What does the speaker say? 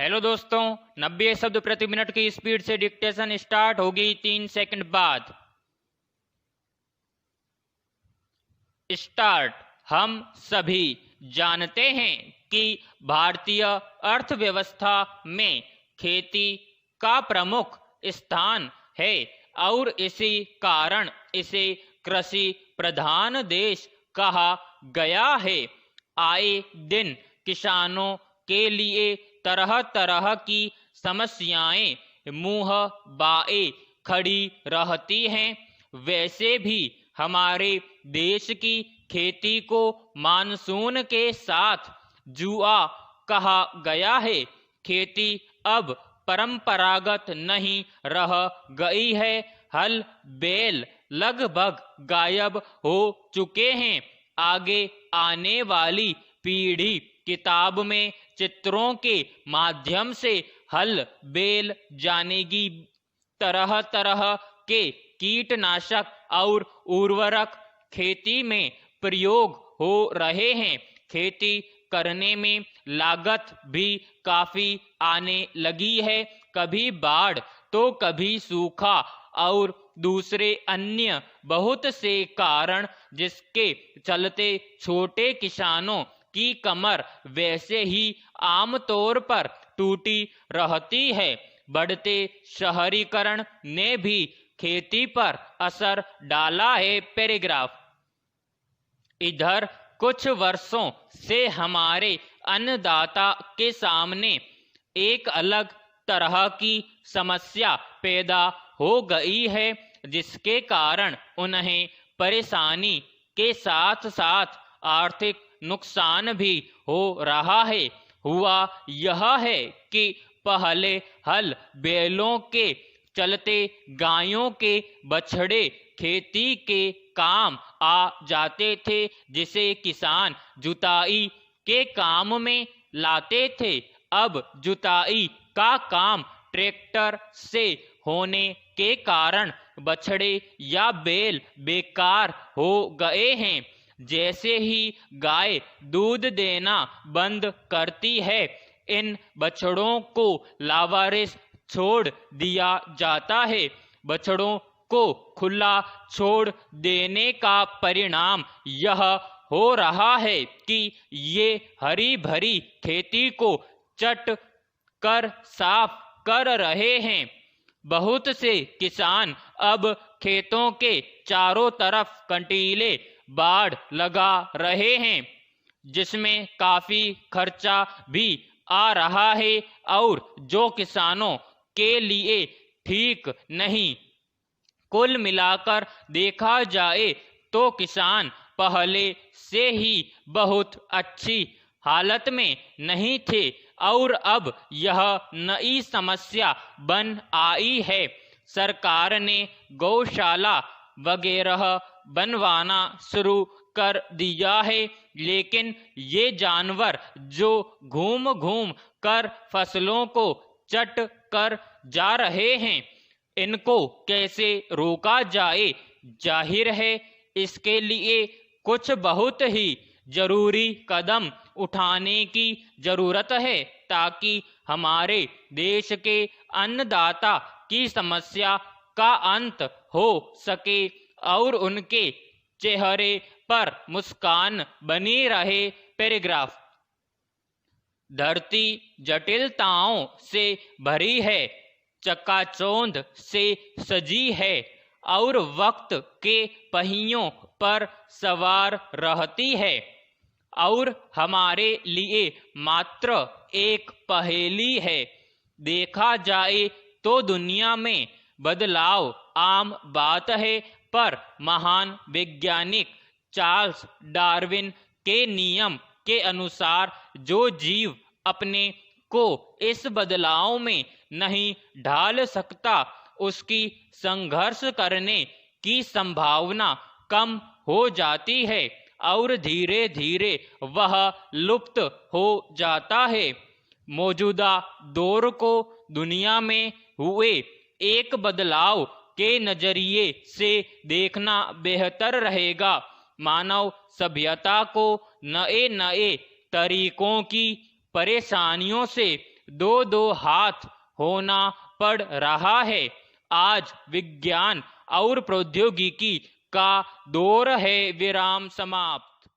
Hello दोस्तों, 90 शब्द प्रति मिनट की स्पीड से डिक्टेशन स्टार्ट होगी 3 सेकंड बाद। स्टार्ट। हम सभी जानते हैं कि भारतीय अर्थव्यवस्था में खेती का प्रमुख स्थान है और इसी कारण इसे कृषि प्रधान देश कहा गया है। आए दिन किसानों के लिए तरह तरह की समस्याएं मुंह बाए खड़ी रहती हैं। वैसे भी हमारे देश की खेती को मानसून के साथ जुआ कहा गया है। खेती अब परंपरागत नहीं रह गई है। हल बैल लगभग गायब हो चुके हैं। आगे आने वाली पीढ़ी किताब में चित्रों के माध्यम से हल बैल जानेगी। तरह तरह के कीटनाशक और उर्वरक खेती में प्रयोग हो रहे हैं। खेती करने में लागत भी काफी आने लगी है। कभी बाढ़ तो कभी सूखा और दूसरे अन्य बहुत से कारण, जिसके चलते छोटे किसानों की कमर वैसे ही आमतौर पर टूटी रहती है। बढ़ते शहरीकरण ने भी खेती पर असर डाला है। पैराग्राफ। इधर कुछ वर्षों से हमारे अन्नदाता के सामने एक अलग तरह की समस्या पैदा हो गई है, जिसके कारण उन्हें परेशानी के साथ साथ आर्थिक नुकसान भी हो रहा है। हुआ यह है कि पहले हल बैलों के चलते गायों के बछड़े खेती के काम आ जाते थे, जिसे किसान जुताई के काम में लाते थे। अब जुताई का काम ट्रैक्टर से होने के कारण बछड़े या बैल बेकार हो गए हैं। जैसे ही गाय दूध देना बंद करती है, इन बछड़ों को लावारिस छोड़ दिया जाता है। बछड़ों को खुला छोड़ देने का परिणाम यह हो रहा है कि ये हरी भरी खेती को चट कर साफ कर रहे हैं। बहुत से किसान अब खेतों के चारों तरफ कंटीले बाड़ लगा रहे हैं, जिसमें काफी खर्चा भी आ रहा है और जो किसानों के लिए ठीक नहीं। कुल मिलाकर देखा जाए तो किसान पहले से ही बहुत अच्छी हालत में नहीं थे और अब यह नई समस्या बन आई है। सरकार ने गौशाला वगैरह बनवाना शुरू कर दिया है, लेकिन ये जानवर जो घूम घूम कर फसलों को चट कर जा रहे हैं, इनको कैसे रोका जाए? जाहिर है इसके लिए कुछ बहुत ही जरूरी कदम उठाने की जरूरत है, ताकि हमारे देश के अन्नदाता की समस्या का अंत हो सके और उनके चेहरे पर मुस्कान बनी रहे। पैराग्राफ। धरती जटिलताओं से भरी है, चकाचौंध से सजी है और वक्त के पहियों पर सवार रहती है और हमारे लिए मात्र एक पहेली है। देखा जाए तो दुनिया में बदलाव आम बात है, पर महान वैज्ञानिक चार्ल्स डार्विन के नियम के अनुसार जो जीव अपने को इस बदलाव में नहीं ढाल सकता, उसकी संघर्ष करने की संभावना कम हो जाती है और धीरे धीरे वह लुप्त हो जाता है। मौजूदा दौर को दुनिया में हुए एक बदलाव के नजरिए से देखना बेहतर रहेगा। मानव सभ्यता को नए नए तरीकों की परेशानियों से दो दो हाथ होना पड़ रहा है। आज विज्ञान और प्रौद्योगिकी का दौर है। विराम समाप्त।